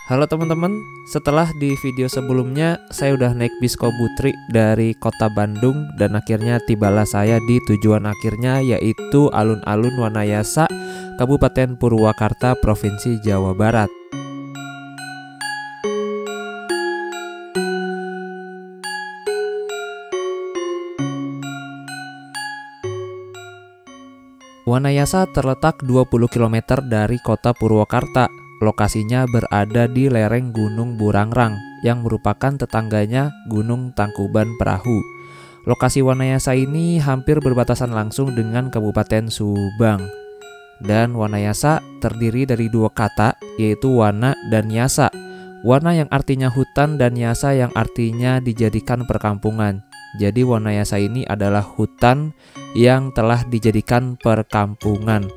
Halo teman-teman, setelah di video sebelumnya saya udah naik bis Kobutri dari kota Bandung dan akhirnya tibalah saya di tujuan akhirnya yaitu Alun-Alun Wanayasa, Kabupaten Purwakarta, Provinsi Jawa Barat. Wanayasa terletak 20 km dari kota Purwakarta. Lokasinya berada di lereng Gunung Burangrang yang merupakan tetangganya Gunung Tangkuban Perahu. Lokasi Wanayasa ini hampir berbatasan langsung dengan Kabupaten Subang. Dan Wanayasa terdiri dari dua kata, yaitu wana dan yasa. Wana yang artinya hutan dan yasa yang artinya dijadikan perkampungan. Jadi Wanayasa ini adalah hutan yang telah dijadikan perkampungan.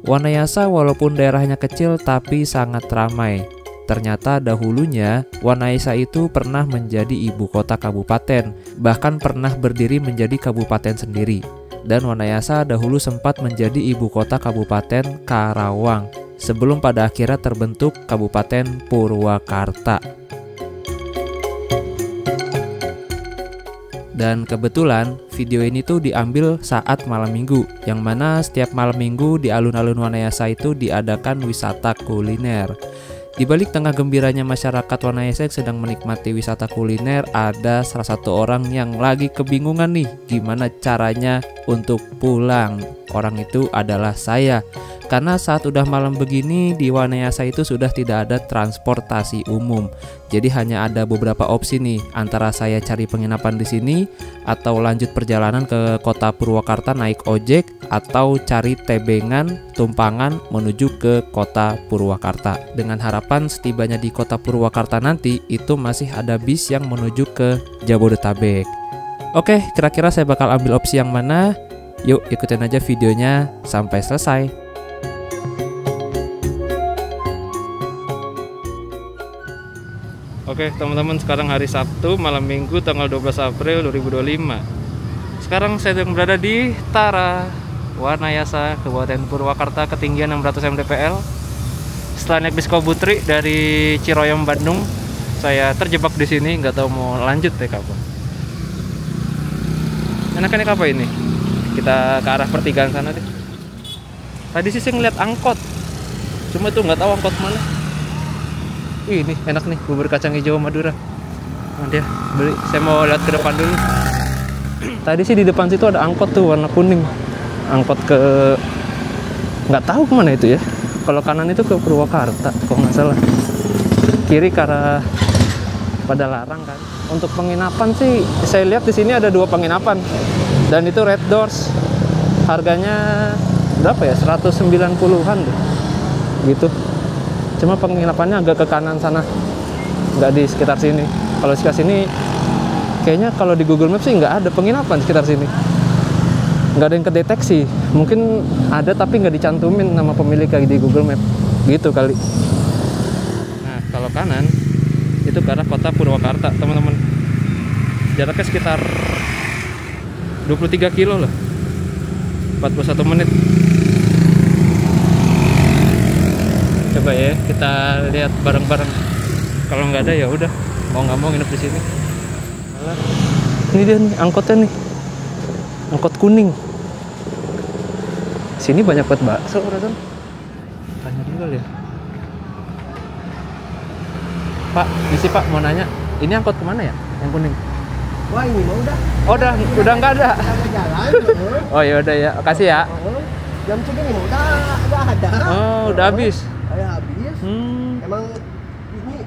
Wanayasa walaupun daerahnya kecil tapi sangat ramai. Ternyata dahulunya Wanayasa itu pernah menjadi ibu kota kabupaten, bahkan pernah berdiri menjadi kabupaten sendiri. Dan Wanayasa dahulu sempat menjadi ibu kota Kabupaten Karawang, sebelum pada akhirnya terbentuk Kabupaten Purwakarta. Dan kebetulan video ini tuh diambil saat malam minggu, yang mana setiap malam minggu di alun-alun Wanayasa itu diadakan wisata kuliner. Di balik tengah gembiranya masyarakat Wanayasa yang sedang menikmati wisata kuliner, ada salah satu orang yang lagi kebingungan nih gimana caranya untuk pulang. Orang itu adalah saya. Karena saat udah malam begini di Wanayasa itu sudah tidak ada transportasi umum. Jadi hanya ada beberapa opsi nih, antara saya cari penginapan di sini atau lanjut perjalanan ke kota Purwakarta naik ojek atau cari tebengan tumpangan menuju ke kota Purwakarta. Dengan harapan setibanya di kota Purwakarta nanti itu masih ada bis yang menuju ke Jabodetabek. Oke, kira-kira saya bakal ambil opsi yang mana? Yuk ikutin aja videonya sampai selesai. Oke teman-teman, sekarang hari Sabtu malam minggu tanggal 12 April 2025. Sekarang saya sedang berada di Tara, Wanayasa, Kabupaten Purwakarta, ketinggian 600 mdpl. Setelah naik bis Kobutri dari Ciroyom, Bandung, saya terjebak di sini, nggak tahu mau lanjut kapan. Enakannya apa ini? Kita ke arah pertigaan sana deh. Tadi sih saya ngeliat angkot, cuma itu nggak tahu angkot mana. Ini enak nih, bubur kacang hijau Madura. Nah, dia beli. Saya mau lihat ke depan dulu. Tadi sih di depan situ ada angkot tuh warna kuning. Angkot ke nggak tahu kemana itu ya. Kalau kanan itu ke Purwakarta, kalau nggak salah. Kiri ke arah Padalarang kan. Untuk penginapan sih, saya lihat di sini ada dua penginapan. Dan itu Red Doors. Harganya berapa ya? 190-an deh. Gitu. Cuma penginapannya agak ke kanan sana, nggak di sekitar sini. Kalau sekitar sini, kayaknya kalau di Google Maps sih nggak ada penginapan di sekitar sini. Nggak ada yang kedeteksi. Mungkin ada tapi nggak dicantumin nama pemilik kayak di Google Maps. Gitu kali. Nah, kalau kanan itu ke arah kota Purwakarta, teman-teman. Jaraknya sekitar 23 kilo lah. 41 menit. Coba ya kita lihat bareng-bareng. Kalau nggak ada ya udah, mau nggak mau nginep di sini. Ini dia nih angkotnya nih, angkot kuning. Sini banyak banget bakso perasaan. Tanya dulu ya. Pak, misi Pak mau nanya, ini angkot kemana ya? Yang kuning? Wah ini mah udah. Oh, udah nggak ada. Jalan. Oh ya udah ya, kasih ya. Jam segini mah udah ada. Oh udah habis. Saya habis. Emang ini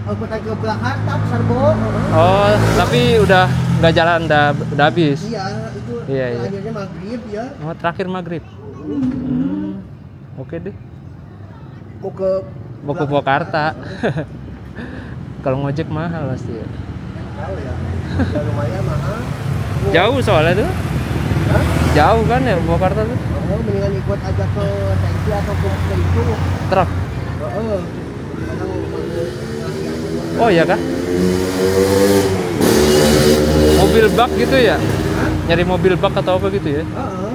angkutan ke Purwakarta, Sarbo. Oh, tapi udah nggak jalan, udah habis. Iya, itu Iya. akhirnya maghrib ya. Oh, terakhir maghrib. Oke deh. Mau ke Purwakarta. Kalau ngojek mahal pasti ya. Tahu ya. Ya lumayan mahal. Jauh soalnya tuh. Hah? Jauh kan ya Purwakarta tuh. Oh, mendingan ikut aja ke taksi atau ke itu. Truk. Heeh. Oh iya kah? Mobil bak gitu ya? Hah? Nyari mobil bak atau apa gitu ya? Heeh.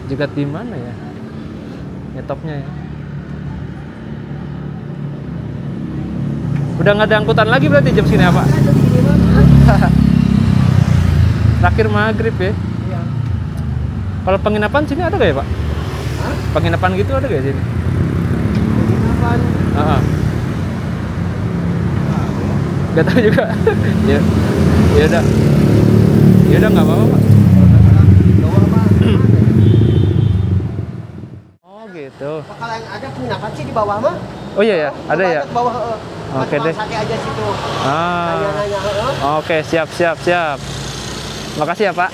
Jegat di mana ya? Nyetopnya ya. Udah nggak ada angkutan lagi berarti jam sini apa? Ada di sini mah. Terakhir maghrib ya. Iya. Kalau penginapan sini ada gak ya Pak? Hah? Penginapan gitu ada gak sini? Penginapan. Heeh. Gak tahu juga. Ya. Ya udah. Ya udah nggak apa-apa Pak. Bawah mah. Oh gitu. Kalau yang ada penginapan sih di bawah mah. Oh iya ya, ada ya. Ke bawah. Oke deh. Sate aja situ. Ah. Nanya-nanya. Oke, siap. Makasih ya Pak.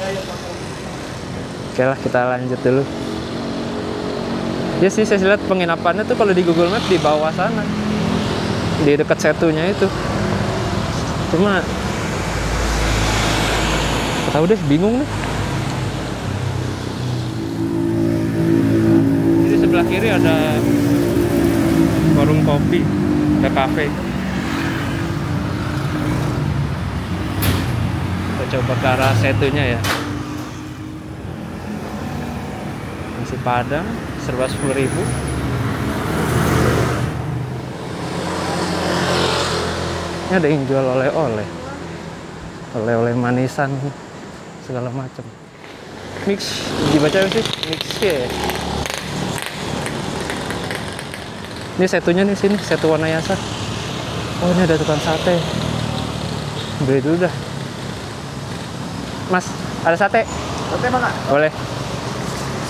Oke lah, kita lanjut dulu. Ya sih, saya lihat penginapannya tuh kalau di Google Maps di bawah sana, di dekat setunya itu. Cuma nggak tahu deh, bingung nih. Di sebelah kiri ada warung kopi, ada kafe. Kita coba ke arah setunya ya. Nasi Padang serba 10.000. Ini ada yang jual oleh-oleh manisan segala macam. Mix dibaca apa sih? Mix ya. Ini setunya nih sini, setu Wanayasa. Oh ini ada tukang sate. Beli dulu dah. Mas, ada sate? Sate mana? Boleh.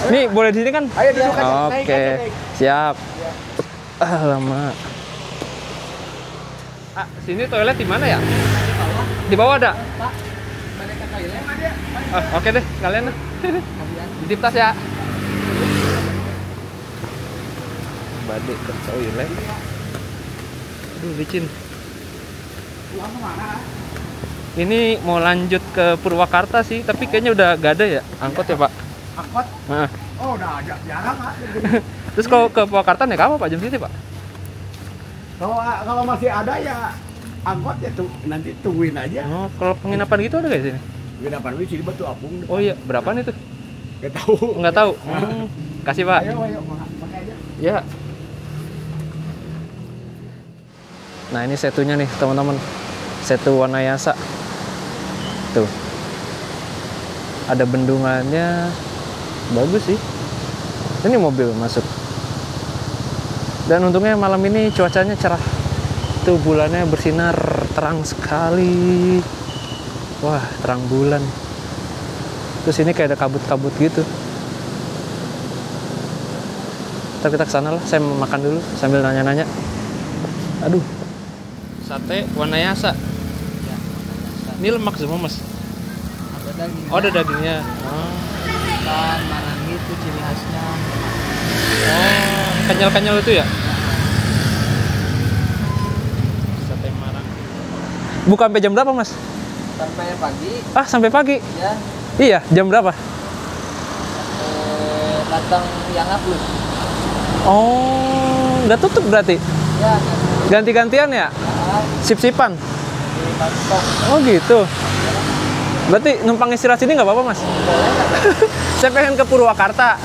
Nih boleh di sini kan? Ayo duduk aja. Naik Oke, aja, naik. siap. Alamak. Ah, sini toilet di mana ya? Di bawah ada? Oke deh, kalian. Titip tas ya. Badek ke toilet. Aduh, licin. Ini mau lanjut ke Purwakarta sih, tapi kayaknya udah gak ada ya angkot ya Pak? Angkot? Nah. Oh, udah ada. Jarang, Pak. Terus kalau ke Purwakarta naik apa Pak jam sini Pak? Kalau masih ada ya angkot ya tuh nanti tungguin aja. Oh, kalau penginapan gitu ada gak di sini? Penginapan di sini Batu Apung. Oh iya, berapaan itu? Gak tahu. Nggak tahu. Kasih Pak. Ayo, pakai aja. Ya. Nah ini setunya nih teman-teman, setu Wanayasa. Tuh. Ada bendungannya, bagus sih. Ini mobil masuk. Dan untungnya malam ini cuacanya cerah. Tuh bulannya bersinar terang sekali. Wah, terang bulan. Terus ini kayak ada kabut-kabut gitu. Ntar kita kesana lah, saya makan dulu sambil nanya-nanya. Aduh. Sate Wanayasa. Ya, Ini lemak semua mas. ada daging. Oh ada dagingnya. Oh, Ikan, marangi itu ciri khasnya. kenyal-kenyal itu ya. Sate Marang. Buka sampai jam berapa mas? Sampai pagi Ah sampai pagi. ya. Iya jam berapa? Datang yang upload. Oh nggak tutup berarti? Ya, Ganti-gantian ya? Sip-sipan? di kantong. Oh gitu. Berarti numpang istirahat sini nggak apa-apa mas? Saya pengen ke Purwakarta.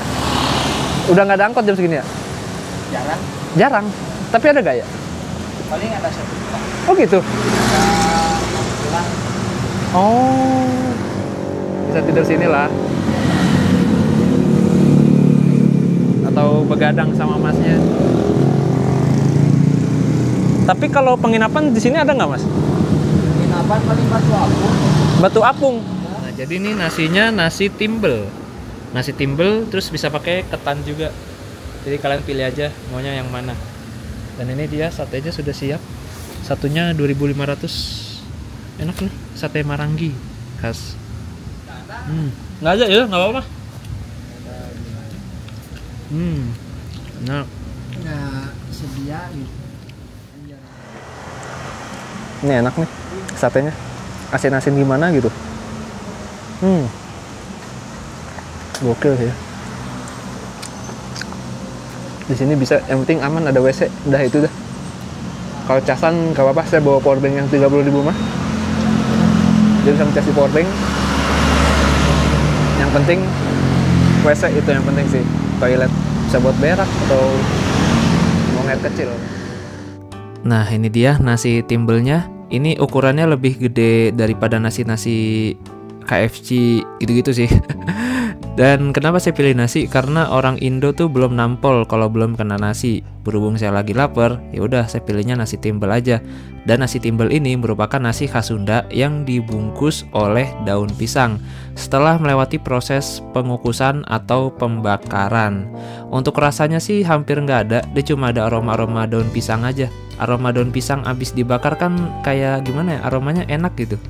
Udah nggak ada angkot jam segini ya? Jarang. Jarang. Tapi ada gak ya? Paling ada satu. Oh gitu. Pulang. Oh. Bisa tidur sini lah. Atau begadang sama masnya. Tapi kalau penginapan di sini ada nggak mas? Penginapan paling Batu Apung. Batu Apung. Nah, jadi ini nasinya nasi timbel. Nasi timbel terus bisa pakai ketan juga. Jadi kalian pilih aja maunya yang mana. Dan ini dia satenya sudah siap. Satunya 2.500. Enak nih, sate Marangi khas. Nggak aja ya, nggak apa-apa. Nah, Nggak sedia gitu. ini enak nih satenya. Asin-asin gimana gitu. Gokil ya. Di sini bisa, yang penting aman ada WC, udah itu dah. Kalau casan gak apa-apa, saya bawa powerbank yang 30.000 mah. Jadi bisa ngecas di powerbank. Yang penting WC itu yang penting sih. Toilet bisa buat berak atau buang air kecil. Nah, ini dia nasi timbelnya. Ini ukurannya lebih gede daripada nasi-nasi KFC gitu-gitu sih. Dan kenapa saya pilih nasi? Karena orang Indo tuh belum nampol kalau belum kena nasi. Berhubung saya lagi lapar, ya udah saya pilihnya nasi timbel aja. Dan nasi timbel ini merupakan nasi khas Sunda yang dibungkus oleh daun pisang setelah melewati proses pengukusan atau pembakaran. Untuk rasanya sih hampir nggak ada, dia cuma ada aroma-aroma daun pisang aja. Aroma daun pisang abis dibakar kan kayak gimana ya, aromanya enak gitu.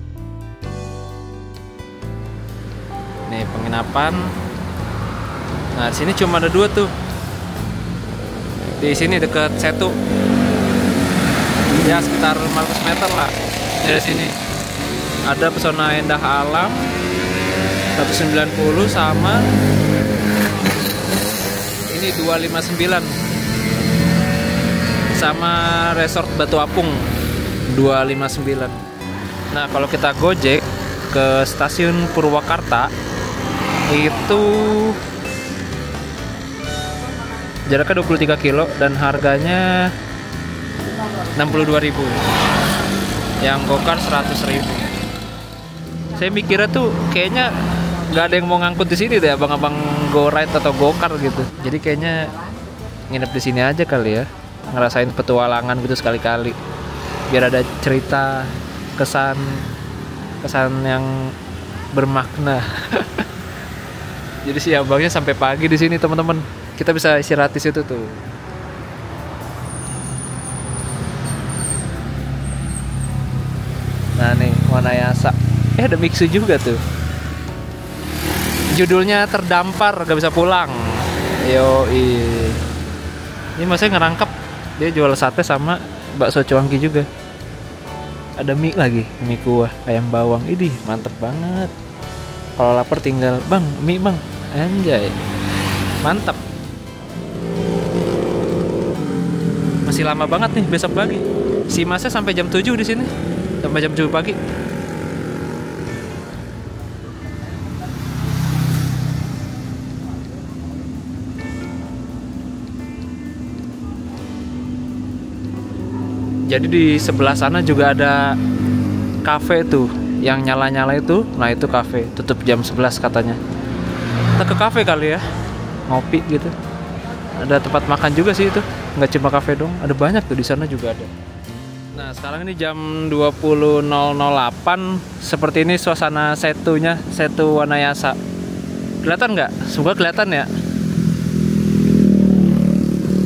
Nih penginapan. Nah, di sini cuma ada 2 tuh. Di sini dekat Setu. Ya sekitar 500 meter lah dari sini. Ada pesona indah alam 190 sama ini 259. Sama resort Batu Apung 259. Nah, kalau kita Gojek ke stasiun Purwakarta itu jaraknya 23 kilo dan harganya 62.000. Yang gokar 100.000. Saya mikirnya tuh kayaknya nggak ada yang mau ngangkut di sini deh, abang-abang go ride atau gokar gitu. Jadi kayaknya nginep di sini aja kali ya, ngerasain petualangan gitu sekali-kali. Biar ada cerita, kesan yang bermakna. Jadi si abangnya sampai pagi di sini teman-teman. Kita bisa istirahat di situ tuh. Nah nih Wanayasa. Ada Mixu juga tuh. Judulnya terdampar gak bisa pulang. Yoi. Ini masnya ngerangkap. Dia jual sate sama bakso cuangki juga. Ada mie lagi, mie kuah ayam bawang. Idih mantep banget. Kalau lapar tinggal bang mie bang. Anjay, mantap. Masih lama banget nih besok pagi. Si masnya sampai jam 7 di sini, sampai jam 7 pagi. Jadi di sebelah sana juga ada kafe tuh, yang nyala-nyala itu. Nah itu kafe, tutup jam 11 katanya. Kita ke kafe kali ya, ngopi gitu. Ada tempat makan juga sih itu, nggak cuma kafe dong, ada banyak tuh di sana juga ada. Nah sekarang ini jam 20.008, seperti ini suasana Setunya, Setu Wanayasa. Kelihatan nggak? Semoga kelihatan ya.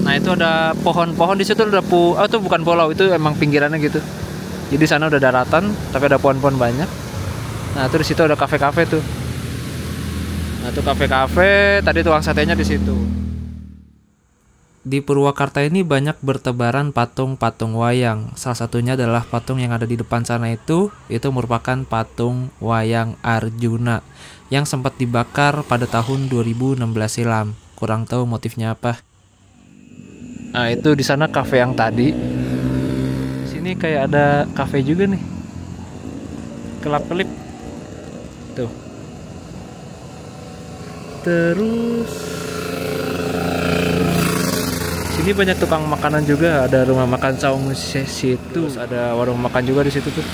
Nah itu ada pohon-pohon di situ, ada itu bukan pulau, itu emang pinggirannya gitu. Jadi sana udah daratan, tapi ada pohon-pohon banyak. Nah itu di situ ada kafe-kafe tuh. Nah itu kafe-kafe, tadi tukang satenya di situ. Di Purwakarta ini banyak bertebaran patung-patung wayang. Salah satunya adalah patung yang ada di depan sana itu merupakan patung wayang Arjuna yang sempat dibakar pada tahun 2016 silam. Kurang tahu motifnya apa. Nah itu di sana kafe yang tadi. Di sini kayak ada kafe juga nih. Kelap-kelip. Tuh. Terus sini banyak tukang makanan juga, ada rumah makan Saung situ, terus ada warung makan juga di situ tuh.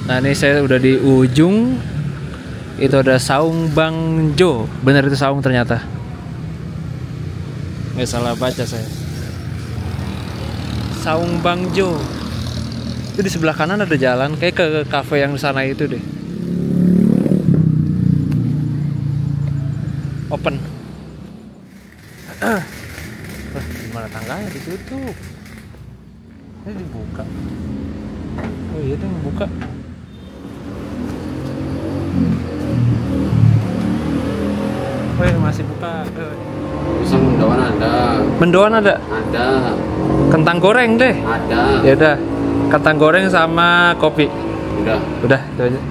Nah ini saya udah di ujung, itu ada Saung Bang Jo, bener itu saung ternyata, nggak salah baca saya. Saung Bang Jo. Itu di sebelah kanan ada jalan, kayak ke kafe yang di sana itu deh. Open. Gimana tangganya ditutup? Ini dibuka. Oh iya tuh dibuka. Wih masih buka. Pisang mendoan ada. Mendoan ada? Ada. Kentang goreng deh. Ada. Ya udah. Kentang goreng sama kopi. Udah itu aja.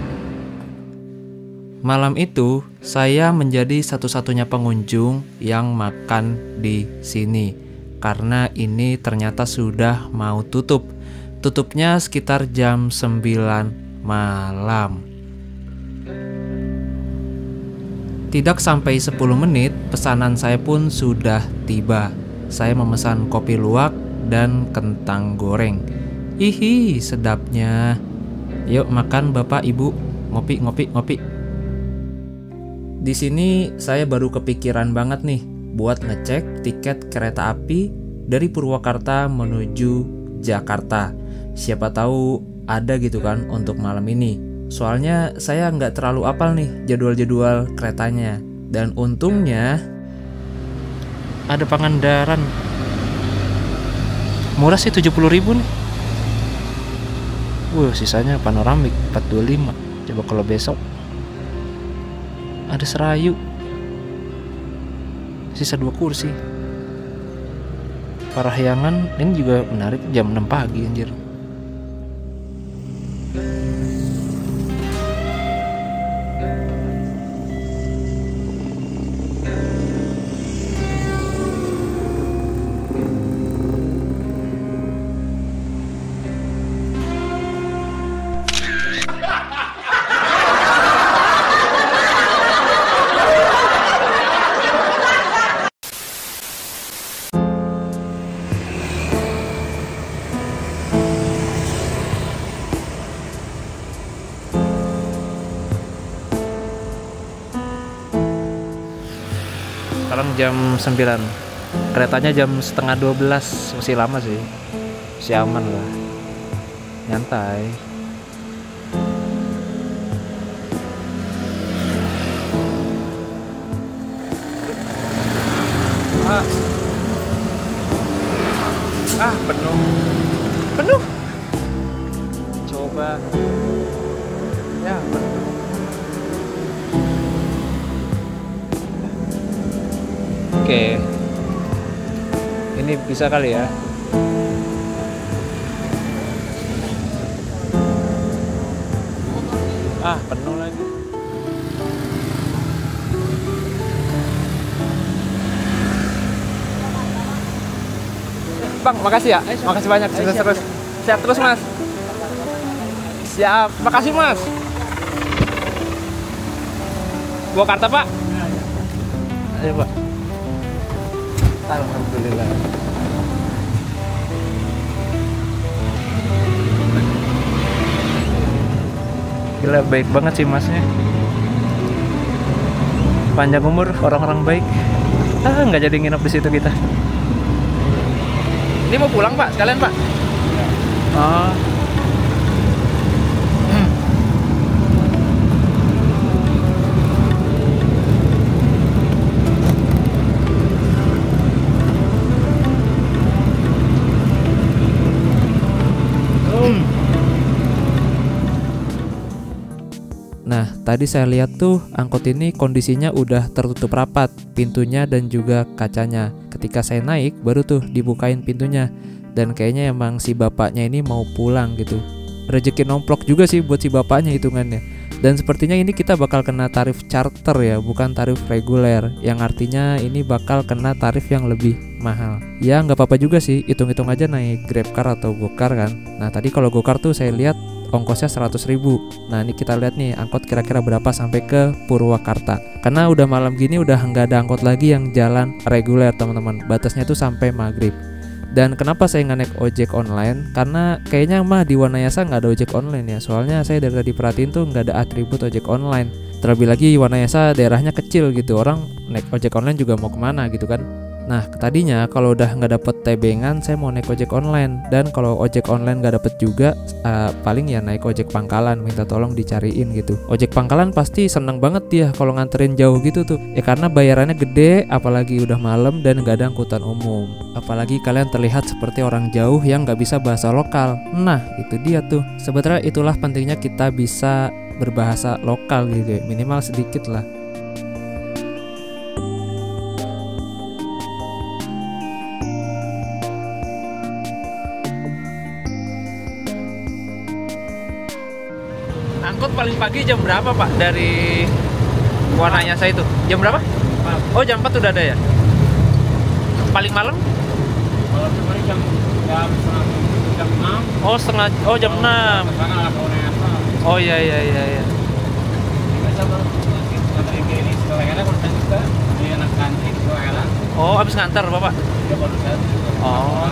Malam itu, saya menjadi satu-satunya pengunjung yang makan di sini. Karena ini ternyata sudah mau tutup. Tutupnya sekitar jam 9 malam. Tidak sampai 10 menit, pesanan saya pun sudah tiba. Saya memesan kopi luwak dan kentang goreng. Ihi, sedapnya. Yuk makan Bapak Ibu, ngopi. Di sini saya baru kepikiran banget nih buat ngecek tiket kereta api dari Purwakarta menuju Jakarta. Siapa tahu ada gitu kan untuk malam ini. Soalnya saya nggak terlalu apal nih jadwal-jadwal keretanya. Dan untungnya ada Pangandaran. Murah sih 70.000 nih. Sisanya panoramik 425. Coba kalau besok ada Serayu. Sisa 2 kursi. Parahyangan ini juga menarik jam 6 pagi anjir. Sekarang jam 9. Keretanya jam setengah 12. Masih lama sih. Masih aman lah. Nyantai. Penuh. Penuh. Coba. Ya, penuh. Oke, ini bisa kali ya. Penuh lagi. Bang, makasih ya. Makasih banyak. Sukses terus. Sehat terus, Mas. Siap. Makasih, Mas. Purwakarta, Pak. Ayo, Pak. Alhamdulillah. Gila, baik banget sih masnya. Panjang umur, orang-orang baik. Nggak jadi nginep di situ kita. Ini mau pulang Pak, sekalian Pak. Oh. Nah, tadi saya lihat tuh angkot ini kondisinya udah tertutup rapat, pintunya dan juga kacanya. Ketika saya naik, baru tuh dibukain pintunya. Dan kayaknya emang si bapaknya ini mau pulang gitu. Rezeki nomplok juga sih buat si bapaknya hitungannya. Dan sepertinya ini kita bakal kena tarif charter ya, bukan tarif reguler. Yang artinya ini bakal kena tarif yang lebih mahal. Ya nggak apa-apa juga sih, hitung-hitung aja naik Grabcar atau Gokar kan. Nah tadi kalau Gokar tuh saya lihat ongkosnya 100.000. Nah ini kita lihat nih angkot kira-kira berapa sampai ke Purwakarta. Karena udah malam gini udah nggak ada angkot lagi yang jalan reguler teman-teman. Batasnya tuh sampai maghrib. Dan kenapa saya nggak naik ojek online? Karena kayaknya mah di Wanayasa nggak ada ojek online ya. Soalnya saya dari tadi perhatiin tuh nggak ada atribut ojek online. Terlebih lagi Wanayasa daerahnya kecil gitu. Orang naik ojek online juga mau kemana gitu kan. Nah tadinya kalau udah nggak dapet tebengan saya mau naik ojek online. Dan kalau ojek online nggak dapet juga paling ya naik ojek pangkalan, minta tolong dicariin gitu. Ojek pangkalan pasti seneng banget dia kalau nganterin jauh gitu tuh ya, karena bayarannya gede, apalagi udah malam dan nggak ada angkutan umum. Apalagi kalian terlihat seperti orang jauh yang nggak bisa bahasa lokal. Nah itu dia tuh, sebetulnya itulah pentingnya kita bisa berbahasa lokal gitu ya, minimal sedikit lah. Angkot paling pagi jam berapa Pak dari Wanayasa itu? Jam berapa? 4. Oh jam 4 udah ada ya? Paling malam? Kalau kemarin jam 6. Oh setengah, oh jam 6. Oh iya. Biasa 4.000 ini sekarang barusan juga di anak kantin sekarang. Oh, habis ngantar Bapak. Dia barusan. Oh.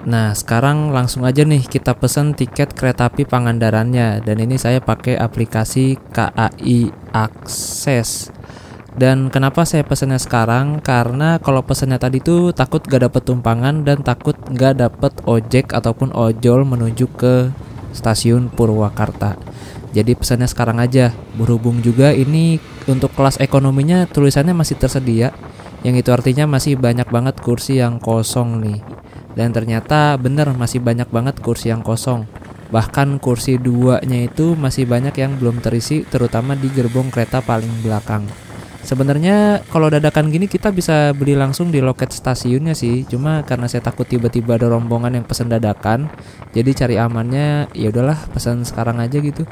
Nah, sekarang langsung aja nih kita pesen tiket kereta api Pangandarannya. Dan ini saya pakai aplikasi KAI Akses. Dan kenapa saya pesennya sekarang? Karena kalau pesennya tadi tuh takut gak dapet tumpangan dan takut gak dapet ojek ataupun ojol menuju ke stasiun Purwakarta. Jadi pesannya sekarang aja. Berhubung juga ini untuk kelas ekonominya tulisannya masih tersedia, yang itu artinya masih banyak banget kursi yang kosong nih. Dan ternyata bener masih banyak banget kursi yang kosong. Bahkan kursi 2-nya itu masih banyak yang belum terisi, terutama di gerbong kereta paling belakang. Sebenarnya kalau dadakan gini kita bisa beli langsung di loket stasiunnya sih. Cuma karena saya takut tiba-tiba ada rombongan yang pesen dadakan, jadi cari amannya ya udahlah pesan sekarang aja gitu.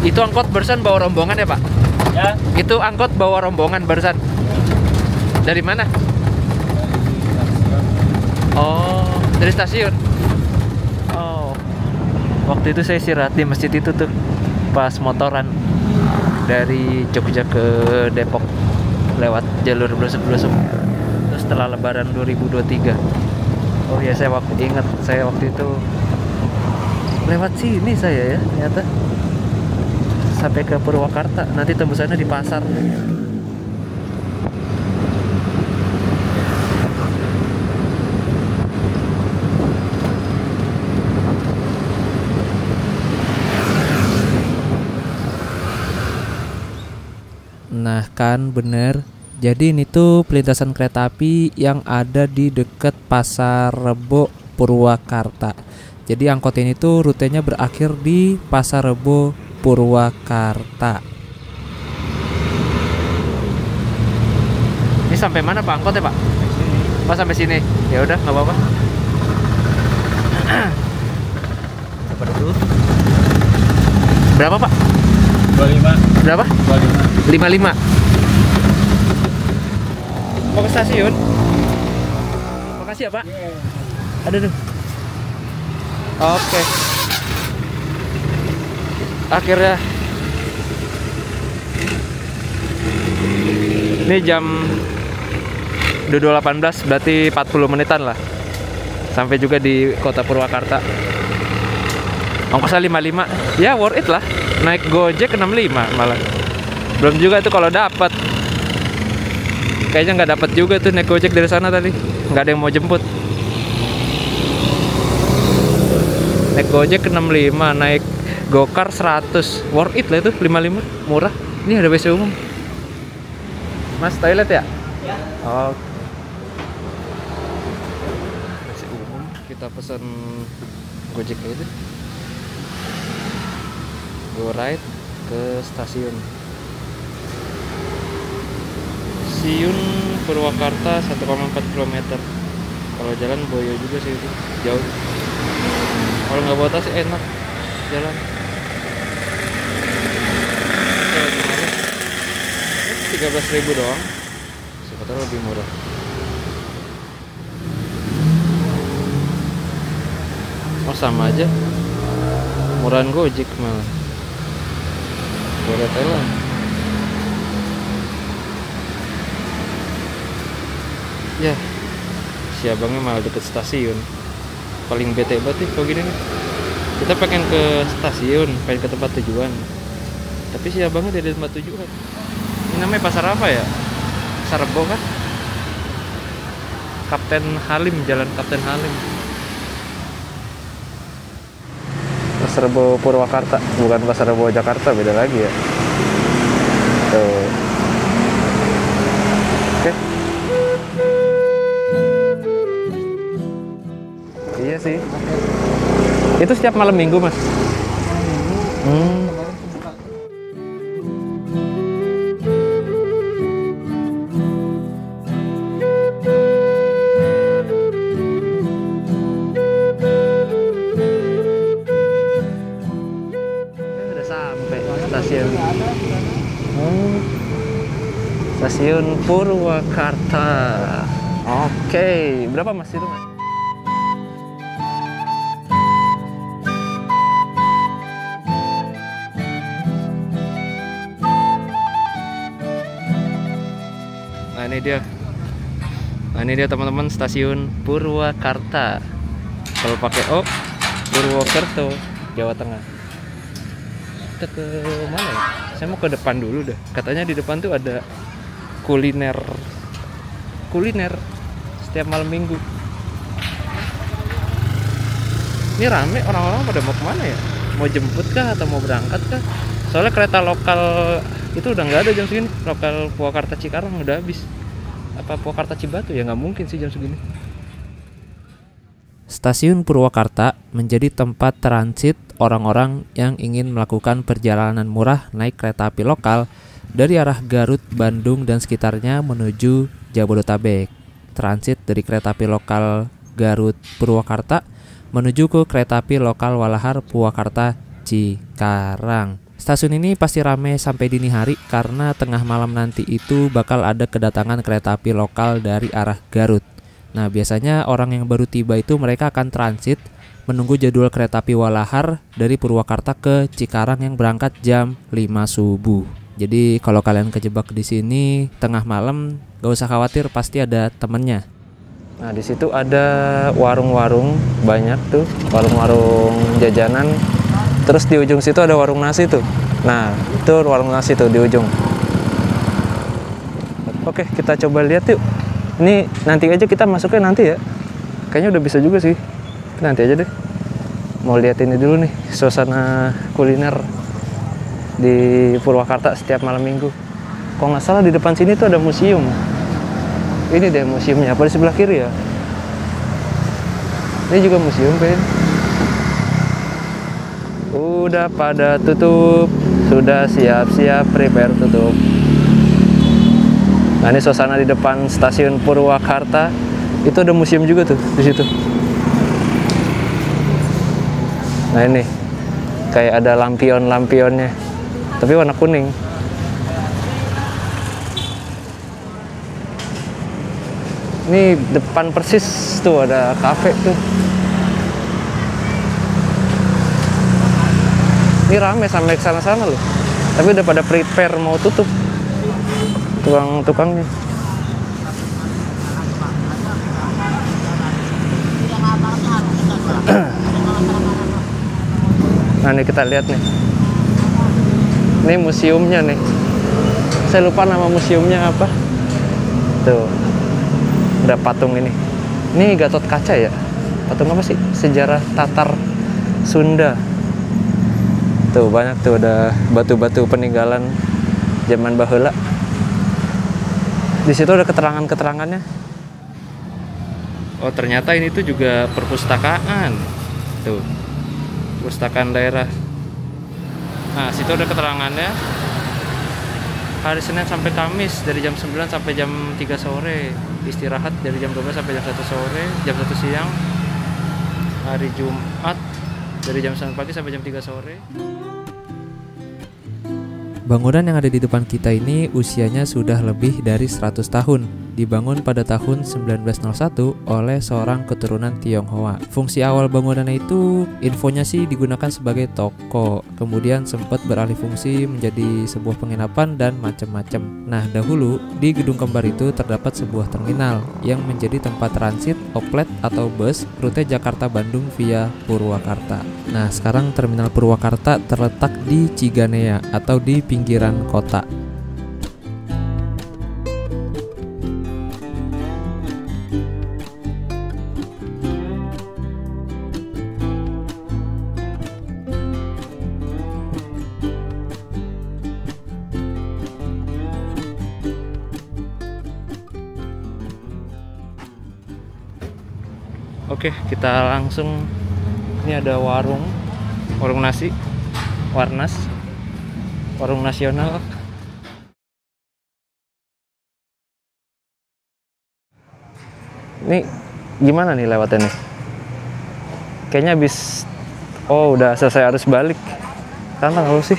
Itu angkot barusan bawa rombongan ya Pak? Ya. Itu angkot bawa rombongan barusan. Dari mana? Oh, dari stasiun. Oh, waktu itu saya istirahat di masjid itu tuh pas motoran dari Jogja ke Depok lewat jalur Blosok-Blosok. Terus setelah Lebaran 2023. Oh ya, saya ingat saya waktu itu lewat sini saya ya ternyata sampai ke Purwakarta, nanti tembusannya di pasar. Nah kan bener. Jadi ini tuh pelintasan kereta api yang ada di dekat Pasar Rebo Purwakarta. Jadi angkot ini tuh rutenya berakhir di Pasar Rebo Purwakarta. Ini sampai mana Pak angkotnya Pak? Sini. Oh sampai sini. Ya udah nggak apa-apa. Dapat dulu. Berapa Pak? 25. Berapa? 25. 55. Mau ke stasiun? Makasih ya Pak. Aduh. Oke. Akhirnya ini jam 22.18 berarti 40 menitan lah sampai juga di kota Purwakarta. Ongkosnya 55 ya, worth it lah. Naik Gojek 65 malah. Belum juga itu kalau dapat. Kayaknya nggak dapat juga tuh naik Gojek dari sana tadi. Nggak ada yang mau jemput. Naik Gojek 65, naik Gokar 100. Worth it lah itu 55, murah. Ini ada WC umum. Mas, toilet ya? Ya. Oh. WC umum, kita pesan Gojek itu. Go ride ke stasiun Siun Purwakarta 1,4 km. Kalau jalan boyo juga sih itu, jauh. Kalau nggak bawa tas enak jalan. 13.000 doang. Siapa tahu lebih murah. Oh sama aja, murahan Gojek malah. Boleh Thailand. Ya, si abangnya malah deket stasiun. Paling bete banget nih kalau gini nih. Kita pengen ke stasiun, pengen ke tempat tujuan. Tapi si abangnya dari tempat tujuan. Ini namanya pasar apa ya? Pasar Rebo kan? Kapten Halim, Jalan Kapten Halim. Pasar Rebo Purwakarta, bukan Pasar Rebo Jakarta, beda lagi ya. Tuh. Oke. Iya sih. Itu setiap malam minggu, Mas? Udah sampai stasiun. Stasiun Purwakarta. Oke, berapa Mas itu, Mas? Nah ini dia teman-teman, stasiun Purwakarta. Kalau pakai O, Purwokerto, Jawa Tengah. Kita ke mana ya? Saya mau ke depan dulu dah. Katanya di depan tuh ada kuliner setiap malam minggu. Ini rame, orang-orang pada mau kemana ya? Mau jemput kah atau mau berangkat kah? Soalnya kereta lokal itu udah nggak ada jam segini. Lokal Purwakarta Cikarang udah habis. Apa Purwakarta Cibatu ya, nggak mungkin sih jam segini. Stasiun Purwakarta menjadi tempat transit orang-orang yang ingin melakukan perjalanan murah naik kereta api lokal dari arah Garut, Bandung dan sekitarnya menuju Jabodetabek. Transit dari kereta api lokal Garut Purwakarta menuju ke kereta api lokal Walahar Purwakarta Cikarang. Stasiun ini pasti ramai sampai dini hari karena tengah malam nanti itu bakal ada kedatangan kereta api lokal dari arah Garut. Nah, biasanya orang yang baru tiba itu mereka akan transit menunggu jadwal kereta api Walahar dari Purwakarta ke Cikarang yang berangkat jam 5 subuh. Jadi kalau kalian kejebak di sini tengah malam, gak usah khawatir, pasti ada temennya. Nah, di situ ada warung-warung banyak tuh, warung-warung jajanan. Terus di ujung situ ada warung nasi tuh. Nah, itu warung nasi tuh di ujung. Oke, kita coba lihat yuk. Ini nanti aja kita masuknya nanti ya. Kayaknya udah bisa juga sih. Nanti aja deh. Mau lihat ini dulu nih, suasana kuliner di Purwakarta setiap malam minggu. Kalau nggak salah di depan sini tuh ada museum. Ini deh museumnya, apa di sebelah kiri ya? Ini juga museum kayaknya. Udah pada tutup, sudah siap-siap prepare tutup. Nah, ini suasana di depan stasiun Purwakarta. Itu ada museum juga tuh di situ. Nah, ini kayak ada lampion-lampionnya, tapi warna kuning. Ini depan persis tuh ada kafe tuh. Ini rame sampai ke sana-sana loh. Tapi udah pada prepare mau tutup. Tukang-tukangnya. Nah, ini kita lihat nih. Ini museumnya nih. Saya lupa nama museumnya apa. Tuh. Ada patung ini. Ini Gatot Kaca ya? Patung apa sih? Sejarah Tatar Sunda. Tuh banyak tuh, ada batu-batu peninggalan zaman baheula. Di situ ada keterangan-keterangannya. Oh, ternyata ini tuh juga perpustakaan. Tuh. Perpustakaan daerah. Nah, situ ada keterangannya. Hari Senin sampai Kamis dari jam 9 sampai jam 3 sore. Istirahat dari jam 12 sampai jam 1 sore, jam 1 siang. Hari Jumat dari jam 9 pagi sampai jam 3 sore. Bangunan yang ada di depan kita ini usianya sudah lebih dari 100 tahun. Dibangun pada tahun 1901 oleh seorang keturunan Tionghoa. Fungsi awal bangunannya itu infonya sih digunakan sebagai toko. Kemudian sempat beralih fungsi menjadi sebuah penginapan dan macam-macam. Nah, dahulu di gedung kembar itu terdapat sebuah terminal yang menjadi tempat transit oplet atau bus rute Jakarta-Bandung via Purwakarta. Nah, sekarang terminal Purwakarta terletak di Ciganea atau di pinggiran kota. Oke, kita langsung. Ini ada warung nasi, Warnas, warung nasional. Ini gimana nih lewatnya nih? Kayaknya habis. Oh, udah selesai arus balik. Sekarang tanggal sih?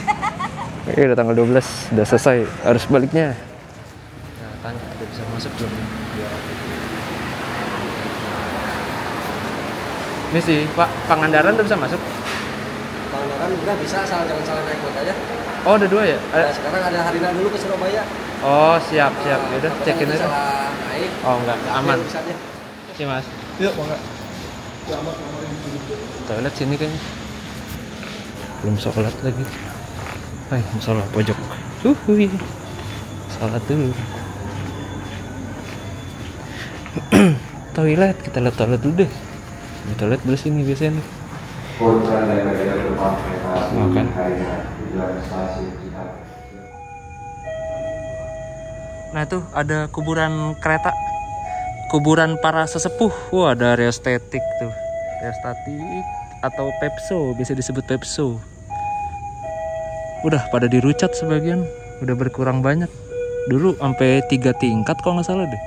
Udah tanggal 12, udah selesai arus baliknya. Nah, tanya, udah bisa masuk belum? Ini sih, Pak, Pangandaran udah bisa masuk? Pangandaran udah bisa, asal jangan salah naik kuota aja. Oh, ada 2 ya? Nah, sekarang ada Harina dulu ke Surabaya. Oh, siap. Yaudah, cekin aja. Salah naik. Oh, enggak, aman. Misalnya. Sih, Mas. Yuk, enggak. Toilet sini kayaknya. Belum sholat lagi. Hai, sholat pojok. Uhuy. Sholat dulu. Toilet, kita lihat toilet dulu deh. Di toilet dulu sini biasanya nih. Makan. Nah, tuh ada kuburan kereta. Kuburan para sesepuh. Wah, ada reostatik tuh. Reostatik atau Pepso, bisa disebut Pepso. Udah pada dirucat sebagian, udah berkurang banyak. Dulu sampai 3 tingkat kalau nggak salah deh.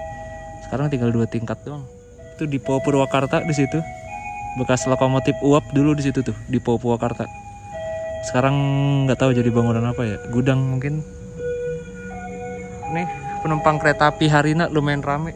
Sekarang tinggal 2 tingkat doang. Itu di Purwakarta di situ. Bekas lokomotif uap dulu di situ tuh, di Purwakarta. Sekarang nggak tahu jadi bangunan apa ya, gudang mungkin. Nih penumpang kereta api Harina lumayan rame.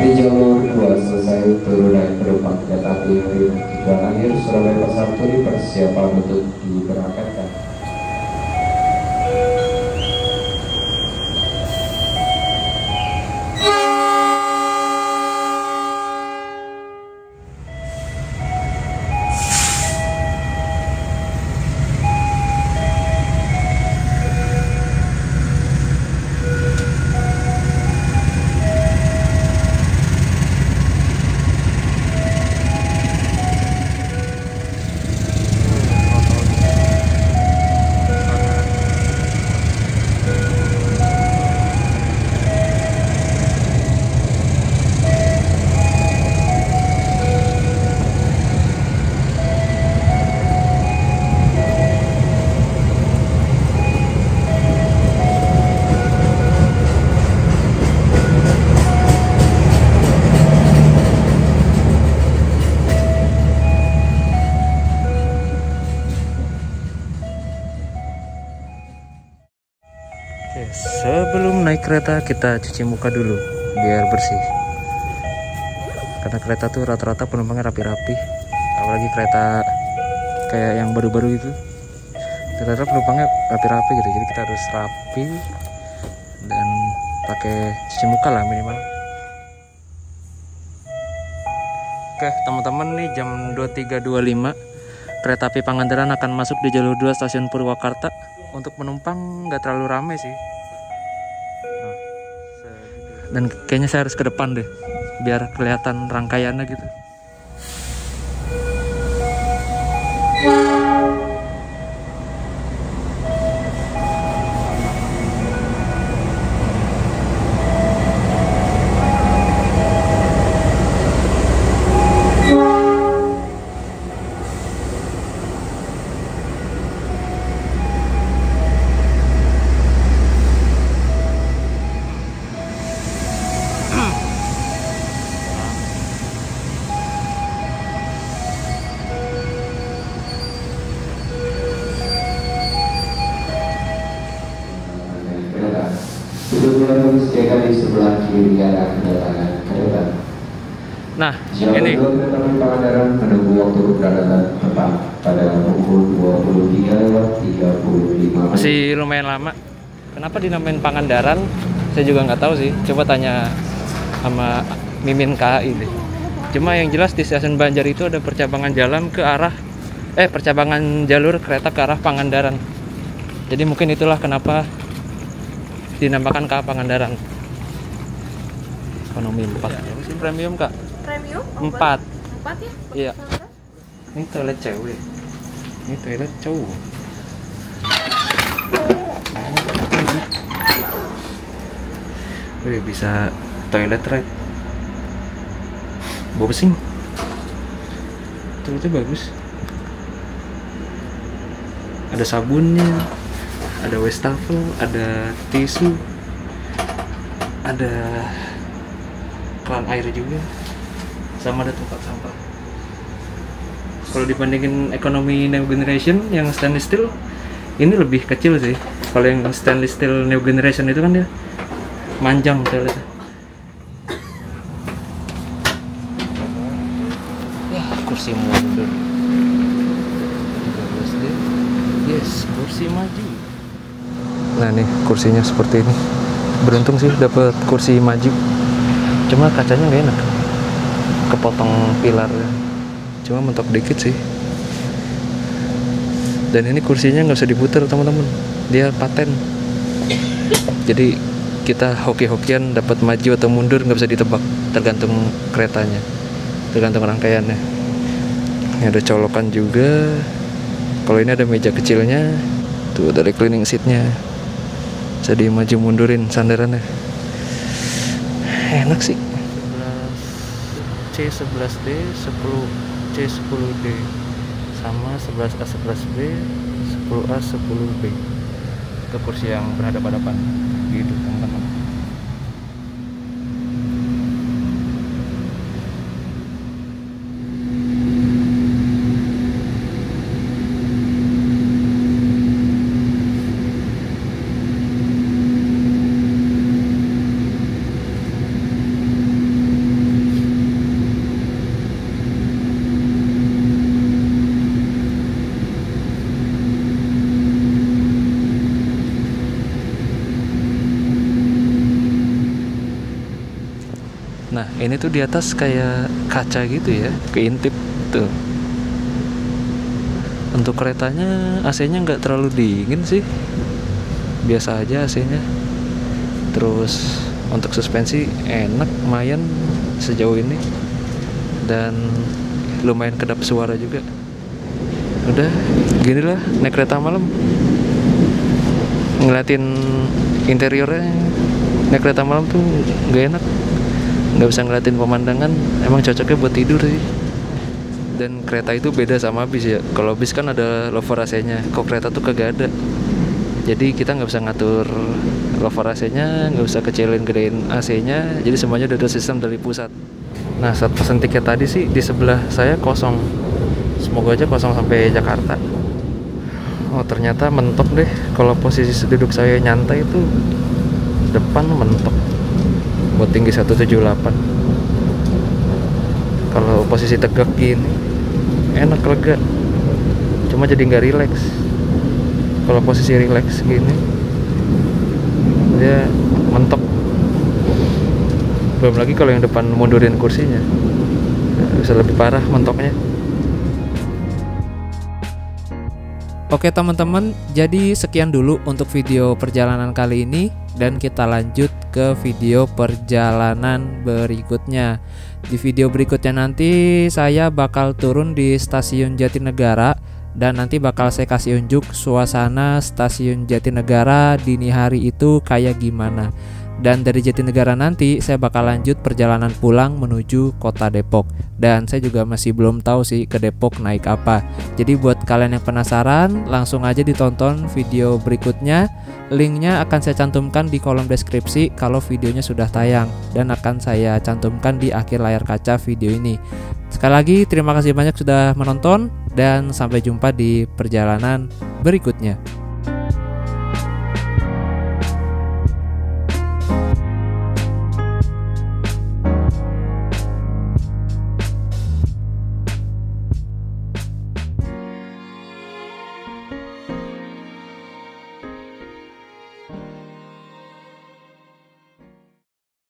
Di jalur 2 selesai turun naik penumpang kereta api tujuan akhir Surabaya Pasar Turi persiapan untuk diberangkatkan. Sebelum naik kereta kita cuci muka dulu biar bersih. Karena kereta tuh rata-rata penumpangnya rapi-rapi. Apalagi kereta kayak yang baru-baru itu. Rata-rata penumpangnya rapi-rapi gitu. Jadi kita harus rapi dan pakai cuci muka lah minimal. Oke teman-teman, nih jam 23.25 kereta api Pangandaran akan masuk di jalur 2 stasiun Purwakarta. Untuk penumpang nggak terlalu ramai sih. Dan kayaknya saya harus ke depan deh biar kelihatan rangkaiannya gitu. Sebelumnya disediakan di sebelah kiri arah kedatangan kereta. Nah, Siapa ini kereta api Pangandaran menunggu waktu keberangkatan tepat pada pukul 23.35. masih lumayan lama. Kenapa dinamain Pangandaran? Saya juga nggak tahu sih. Coba tanya sama Mimin KAI deh. Cuma yang jelas di stasiun Banjar itu ada percabangan jalan ke arah percabangan jalur kereta ke arah Pangandaran. Jadi mungkin itulah kenapa dinamakan KA Pangandaran. Ekonomi 4. Ini premium, Kak. Premium? 4. 4 ya? Iya. Ini toilet cewek. Ini toilet cowok. Wih, bisa toilet right. Bau pesing. Toiletnya bagus. Ada sabunnya, ada wastafel, ada tisu, ada keran air juga, sama ada tempat sampah. Kalau dibandingin ekonomi New Generation yang stainless steel, ini lebih kecil sih. Kalau yang stainless steel New Generation itu kan dia manjang toiletnya. Ya, kursi mundur. Yes, kursi maju. Nah nih kursinya seperti ini. Beruntung sih dapat kursi maju. Cuma kacanya nggak enak, kepotong pilarnya. Cuma mentok dikit sih. Dan ini kursinya nggak usah diputar teman-teman, dia paten. Jadi kita hoki-hokian dapat maju atau mundur nggak bisa ditebak, tergantung keretanya, tergantung rangkaiannya. Ini ada colokan juga. Kalau ini ada meja kecilnya, tuh dari cleaning seatnya, bisa dimaju mundurin sandarannya. Enak sih. C11D, 10C10D, sama 11A 11B, 10A 10B. Itu kursi yang berhadapan-hadapan gitu teman-teman. Nah ini tuh di atas kayak kaca gitu ya, keintip tuh. Untuk keretanya AC-nya nggak terlalu dingin sih, biasa aja AC-nya. Terus untuk suspensi enak, lumayan sejauh ini, dan lumayan kedap suara juga. Udah gini lah naik kereta malam, ngeliatin interiornya. Naik kereta malam tuh nggak enak, nggak bisa ngeliatin pemandangan. Emang cocoknya buat tidur sih. Dan kereta itu beda sama bis ya. Kalau bis kan ada lover AC-nya, kok kereta tuh kagak ada. Jadi kita nggak bisa ngatur lover AC-nya, nggak bisa kecilin gedein AC-nya. Jadi semuanya udah ada sistem dari pusat. Nah saat pesen tiket tadi sih di sebelah saya kosong. Semoga aja kosong sampai Jakarta. Oh ternyata mentok deh. Kalau posisi duduk saya nyantai itu depan mentok buat tinggi 178. Kalau posisi tegak gini enak, lega, cuma jadi nggak rileks. Kalau posisi rileks gini dia mentok. Belum lagi kalau yang depan mundurin kursinya, bisa lebih parah mentoknya. Oke teman-teman, jadi sekian dulu untuk video perjalanan kali ini, dan kita lanjut ke video perjalanan berikutnya. Di video berikutnya nanti saya bakal turun di stasiun Jatinegara, dan nanti bakal saya kasih unjuk suasana stasiun Jatinegara dini hari itu kayak gimana. Dan dari Jatinegara nanti saya bakal lanjut perjalanan pulang menuju kota Depok. Dan saya juga masih belum tahu sih ke Depok naik apa. Jadi buat kalian yang penasaran, langsung aja ditonton video berikutnya. Linknya akan saya cantumkan di kolom deskripsi kalau videonya sudah tayang, dan akan saya cantumkan di akhir layar kaca video ini. Sekali lagi terima kasih banyak sudah menonton, dan sampai jumpa di perjalanan berikutnya.